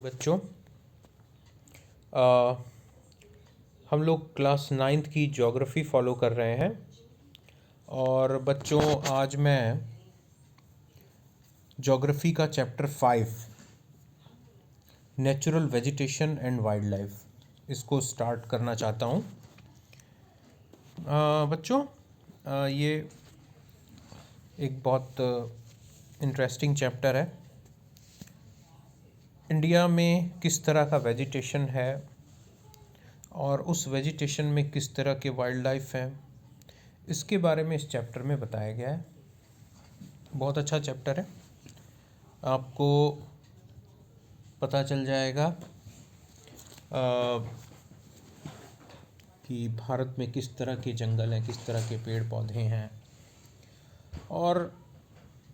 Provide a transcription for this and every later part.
बच्चों, आ, हम लोग क्लास नाइन्थ की ज्योग्राफी फॉलो कर रहे हैं। और बच्चों, आज मैं ज्योग्राफी का chapter 5 natural vegetation and wild life इसको स्टार्ट करना चाहता हूँ। बच्चों, ये एक बहुत इंटरेस्टिंग चैप्टर है। इंडिया में किस तरह का वेजिटेशन है और उस वेजिटेशन में किस तरह के वाइल्ड लाइफ हैं, इसके बारे में इस चैप्टर में बताया गया है। बहुत अच्छा चैप्टर है। आपको पता चल जाएगा कि भारत में किस तरह के जंगल हैं, किस तरह के पेड़ पौधे हैं और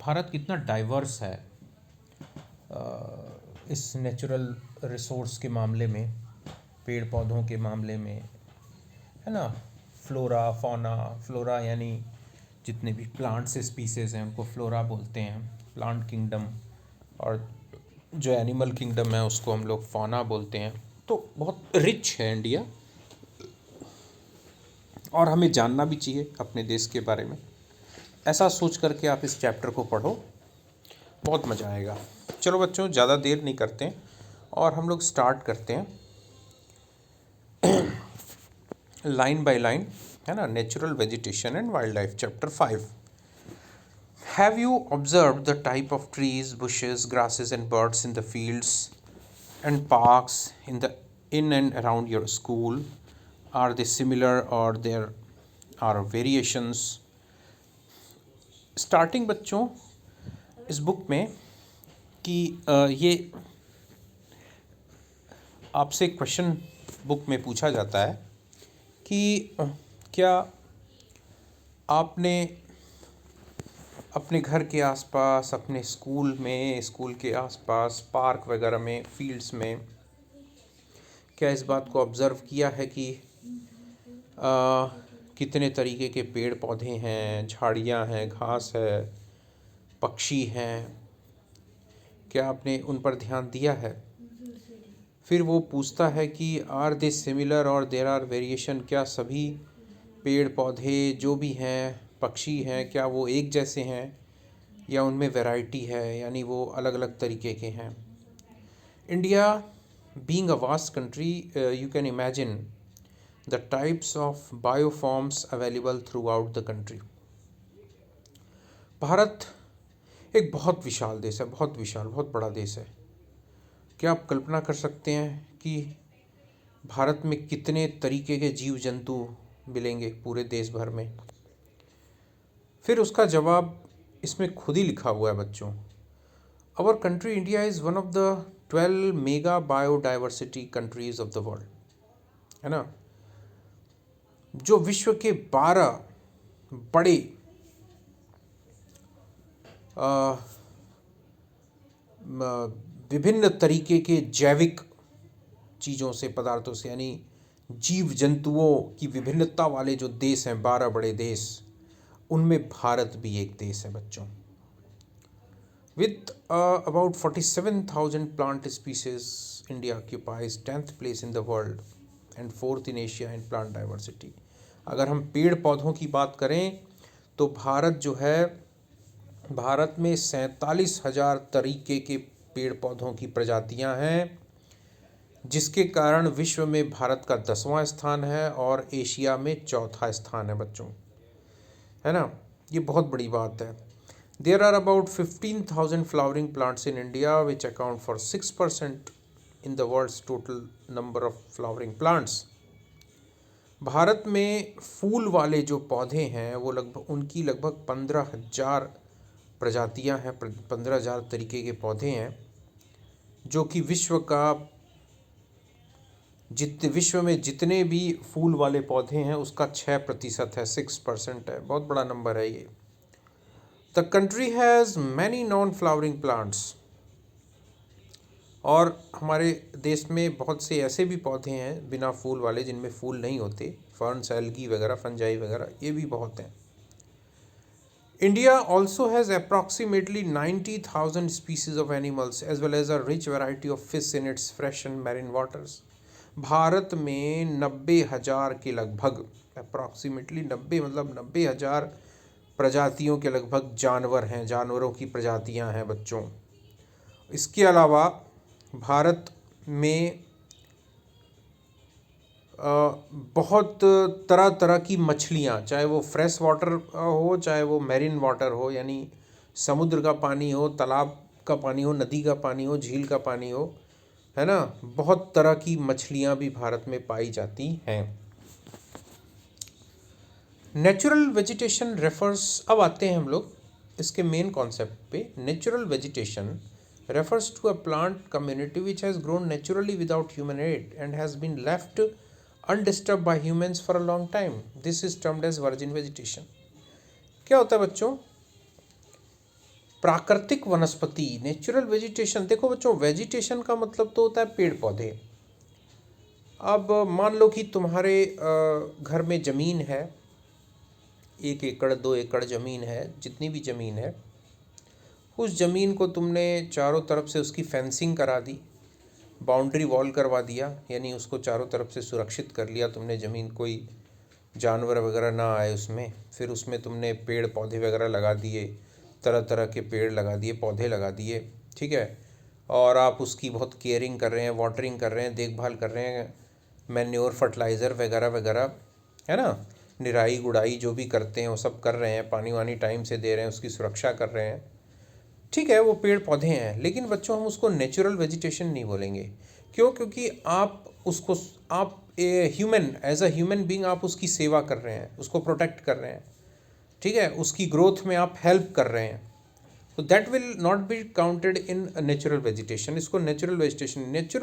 भारत कितना डाइवर्स है इस नेचुरल रिसोर्स के मामले में, पेड़ पौधों के मामले में, है ना। फ्लोरा फौना, फ्लोरा यानी जितने भी प्लांट्स स्पीसीज़ हैं उनको फ्लोरा बोलते हैं, प्लांट किंगडम, और जो एनिमल किंगडम है उसको हम लोग फौना बोलते हैं। तो बहुत रिच है इंडिया और हमें जानना भी चाहिए अपने देश के बारे में। ऐसा सोच करके आप इस चैप्टर को पढ़ो, बहुत मज़ा आएगा। चलो बच्चों, ज़्यादा देर नहीं करते हैं और हम लोग स्टार्ट करते हैं लाइन बाय लाइन, है ना। Natural vegetation and wild life, chapter 5। Have you observed the type of trees, bushes, grasses and birds in the fields and parks in and around your school? Are they similar or there are variations? Starting बच्चों इस book में कि ये आपसे question book में पूछा जाता है कि क्या आपने अपने घर के आसपास, अपने स्कूल में, स्कूल के आसपास, पार्क वगैरह में, फील्ड्स में, क्या इस बात को ऑब्ज़र्व किया है कि कितने तरीके के पेड़ पौधे हैं, झाड़ियाँ हैं, घास है, पक्षी हैं? क्या आपने उन पर ध्यान दिया है? फिर वो पूछता है कि आर दे सिमिलर और देर आर वेरिएशन, क्या सभी पेड़ पौधे जो भी हैं, पक्षी हैं, क्या वो एक जैसे हैं या उनमें वैरायटी है, यानी वो अलग अलग तरीके के हैं। India being a vast country, you can imagine the types of bioforms available throughout the country. Bharat एक बहुत विशाल देश है, बहुत विशाल, बहुत बड़ा देश है। क्या आप कल्पना कर सकते हैं कि भारत में कितने तरीके के जीव जंतु मिलेंगे पूरे देश भर में? फिर उसका जवाब इसमें खुद ही लिखा हुआ है बच्चों। Our country India is one of the 12 mega biodiversity countries of the world, है ना। जो विश्व के 12 बड़े विभिन्न तरीके के जैविक चीज़ों से, पदार्थों से, यानी जीव जंतुओं की विभिन्नता वाले जो देश हैं, 12 बड़े देश, उनमें भारत भी एक देश है बच्चों। With about 47,000 plant species, India occupies 10th place in the world and 4th in Asia in plant diversity. अगर हम पेड़ पौधों की बात करें तो भारत जो है, भारत में 47,000 तरीके के पेड़ पौधों की प्रजातियां हैं, जिसके कारण विश्व में भारत का 10वां स्थान है और एशिया में 4था स्थान है बच्चों, है ना। ये बहुत बड़ी बात है। There are about 15,000 flowering plants in India, which account for 6% in the world's total number of flowering plants. Bharat में फूल वाले जो पौधे हैं वो लगभग 15,000 प्रजातियां हैं, 15,000 तरीके के पौधे हैं, जो कि विश्व में जितने भी फूल वाले पौधे हैं उसका 6% है, 6% है। बहुत बड़ा नंबर है ये। The country has many non-flowering plants. और हमारे देश में बहुत से ऐसे भी पौधे हैं बिना फूल वाले, जिनमें फूल नहीं होते, फर्न्स, एल्गी वगैरह, फंजाई वगैरह, ये भी बहुत हैं। India also has approximately 90,000 species of animals as well as a rich variety of fish in its fresh and marine waters. Bharat में 90,000 के लगभग, अप्रॉक्सीमेटली 90 मतलब 90,000 प्रजातियों के लगभग जानवर हैं, जानवरों की प्रजातियां हैं बच्चों। इसके अलावा भारत में बहुत तरह तरह की मछलियाँ, चाहे वो फ्रेश वाटर हो चाहे वो मैरीन वाटर हो, यानी समुद्र का पानी हो, तालाब का पानी हो, नदी का पानी हो, झील का पानी हो, है ना, बहुत तरह की मछलियाँ भी भारत में पाई जाती हैं। नेचुरल वेजिटेशन रेफर्स, अब आते हैं हम लोग इसके मेन कॉन्सेप्ट पे। Natural vegetation refers to a plant community which has grown naturally without human aid and has been left undisturbed by humans for a long time. This is termed as virgin vegetation. क्या होता है बच्चों? प्राकृतिक वनस्पति, natural vegetation. देखो बच्चों, vegetation का मतलब तो होता है पेड़ पौधे। अब मान लो कि तुम्हारे घर में ज़मीन है, 1 एकड़ 2 एकड़ ज़मीन है, जितनी भी ज़मीन है, उस ज़मीन को तुमने चारों तरफ से उसकी फेंसिंग करा दी, बाउंड्री वॉल करवा दिया, यानी उसको चारों तरफ से सुरक्षित कर लिया तुमने ज़मीन, कोई जानवर वगैरह ना आए उसमें। फिर उसमें तुमने पेड़ पौधे वगैरह लगा दिए, तरह तरह के पेड़ लगा दिए, पौधे लगा दिए, ठीक है। और आप उसकी बहुत केयरिंग कर रहे हैं, वाटरिंग कर रहे हैं, देखभाल कर रहे हैं, मैन्योर फर्टिलाइज़र वगैरह वगैरह, है ना, निराई गुड़ाई जो भी करते हैं वो सब कर रहे हैं, पानी वानी टाइम से दे रहे हैं, उसकी सुरक्षा कर रहे हैं, ठीक है, वो पेड़ पौधे हैं। लेकिन बच्चों हम उसको नेचुरल वेजिटेशन नहीं बोलेंगे। क्यों? क्योंकि आप उसको, आप human, as a human being आप उसकी सेवा कर रहे हैं, उसको प्रोटेक्ट कर रहे हैं, ठीक है, उसकी ग्रोथ में आप हेल्प कर रहे हैं, तो that will not be counted in natural vegetation. इसको नेचुरल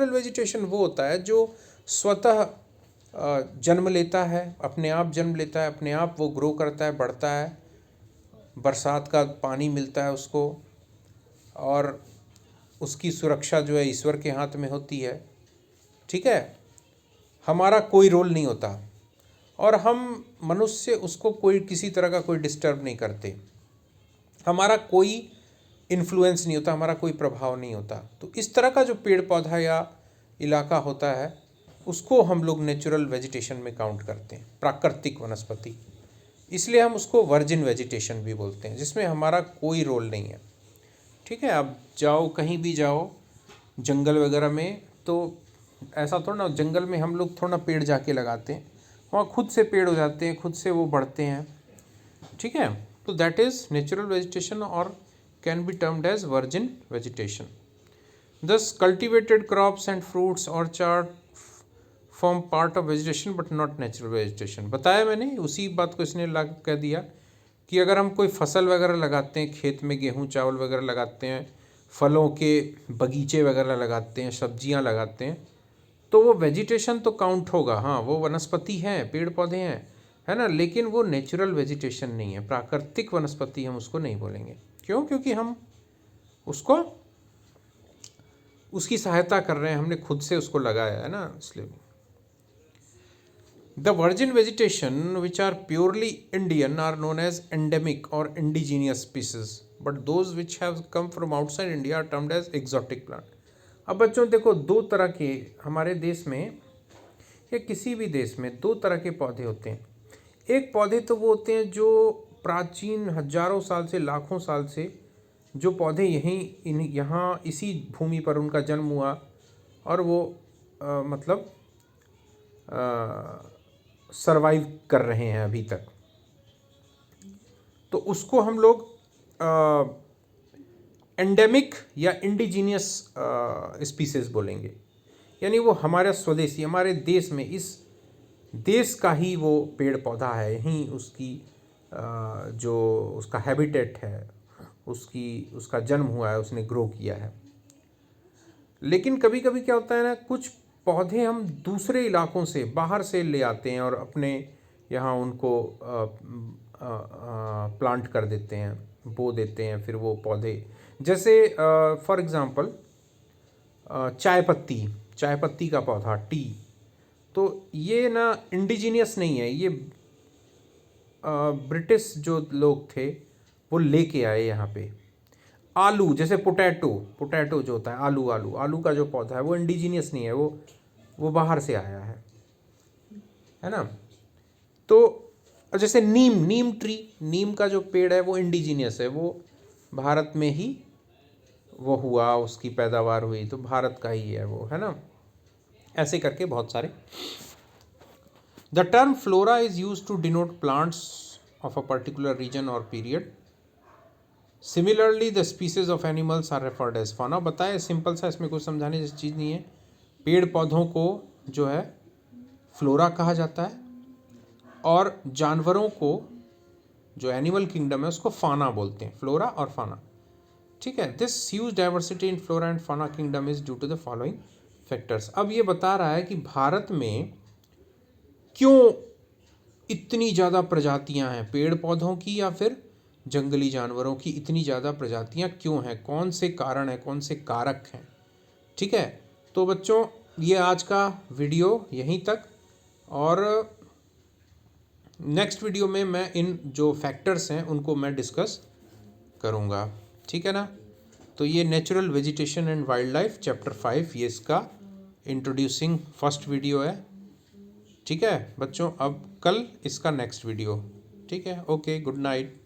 वेजिटेशन वो होता है जो स्वतः जन्म लेता है, अपने आप जन्म लेता है, अपने आप वो ग्रो करता है, बढ़ता है, बरसात का पानी मिलता है उसको, और उसकी सुरक्षा जो है ईश्वर के हाथ में होती है, ठीक है। हमारा कोई रोल नहीं होता और हम मनुष्य उसको कोई किसी तरह का कोई डिस्टर्ब नहीं करते, हमारा कोई इन्फ्लुएंस नहीं होता, हमारा कोई प्रभाव नहीं होता। तो इस तरह का जो पेड़ पौधा या इलाका होता है उसको हम लोग नेचुरल वेजिटेशन में काउंट करते हैं, प्राकृतिक वनस्पति। इसलिए हम उसको वर्जिन वेजिटेशन भी बोलते हैं, जिसमें हमारा कोई रोल नहीं है, ठीक है। अब जाओ, कहीं भी जाओ जंगल वगैरह में, तो ऐसा थोड़ा ना, जंगल में हम लोग थोड़ा ना पेड़ जाके लगाते हैं, वहाँ खुद से पेड़ हो जाते हैं, खुद से वो बढ़ते हैं, ठीक है। तो दैट इज़ नेचुरल वेजिटेशन और can be termed as virgin vegetation. Thus cultivated crops and fruits orchard form part of vegetation but not natural vegetation. बताया मैंने, उसी बात को इसने कह दिया कि अगर हम कोई फसल वगैरह लगाते हैं, खेत में गेहूँ चावल वगैरह लगाते हैं, फलों के बगीचे वगैरह लगाते हैं, सब्जियां लगाते हैं, तो वो वेजिटेशन तो काउंट होगा, हाँ वो वनस्पति हैं, पेड़ पौधे हैं, है ना, लेकिन वो नेचुरल वेजिटेशन नहीं है, प्राकृतिक वनस्पति हम उसको नहीं बोलेंगे। क्यों? क्योंकि हम उसको, उसकी सहायता कर रहे हैं, हमने खुद से उसको लगाया है ना, इसलिए। The virgin vegetation which are purely Indian are known as endemic or indigenous species, but those which have come from outside India are termed as exotic plant. अब बच्चों देखो, दो तरह के हमारे देश में या किसी भी देश में दो तरह के पौधे होते हैं। एक पौधे तो वो होते हैं जो प्राचीन हजारों साल से, लाखों साल से जो पौधे यहाँ इसी भूमि पर उनका जन्म हुआ और वो मतलब सरवाइव कर रहे हैं अभी तक, तो उसको हम लोग एंडेमिक या इंडिजीनियस स्पीसीज बोलेंगे। यानी वो हमारा स्वदेशी, हमारे देश में, इस देश का ही वो पेड़ पौधा है, यहीं उसकी जो उसका हैबिटेट है, उसका जन्म हुआ है, उसने ग्रो किया है। लेकिन कभी कभी क्या होता है ना, कुछ पौधे हम दूसरे इलाकों से, बाहर से ले आते हैं और अपने यहाँ उनको प्लांट कर देते हैं, बो देते हैं, फिर वो पौधे, जैसे फॉर एग्ज़ाम्पल चाय पत्ती का पौधा, टी, तो ये ना इंडिजीनियस नहीं है, ये ब्रिटिश जो लोग थे वो लेके आए यहाँ पे। आलू, जैसे पोटैटो जो होता है, आलू का जो पौधा है वो इंडिजीनियस नहीं है, वो बाहर से आया है ना। तो जैसे नीम का जो पेड़ है वो इंडिजीनियस है, वो भारत में ही वो हुआ, उसकी पैदावार हुई, तो भारत का ही है वो, है ना। ऐसे करके बहुत सारे। The term flora is use to denote plants of a particular region और period. Similarly the species of animals are referred as fauna. बताए सिंपल सा, इसमें कुछ समझाने जैसी चीज़ नहीं है। पेड़ पौधों को जो है फ्लोरा कहा जाता है, और जानवरों को जो एनिमल किंगडम है उसको फाना बोलते हैं, फ्लोरा और फाना। ठीक है। This huge diversity in flora and fauna kingdom is due to the following factors. अब ये बता रहा है कि भारत में क्यों इतनी ज़्यादा प्रजातियां हैं पेड़ पौधों की या फिर जंगली जानवरों की, इतनी ज़्यादा प्रजातियां क्यों हैं, कौन से कारण हैं, कौन से कारक हैं। ठीक है। तो बच्चों ये आज का वीडियो यहीं तक, और नेक्स्ट वीडियो में मैं इन जो फैक्टर्स हैं उनको मैं डिस्कस करूँगा। ठीक है ना। तो ये natural vegetation and wild life chapter 5, ये इसका इंट्रोड्यूसिंग फर्स्ट वीडियो है। ठीक है बच्चों, अब कल इसका नेक्स्ट वीडियो। ठीक है, ओके, गुड नाइट।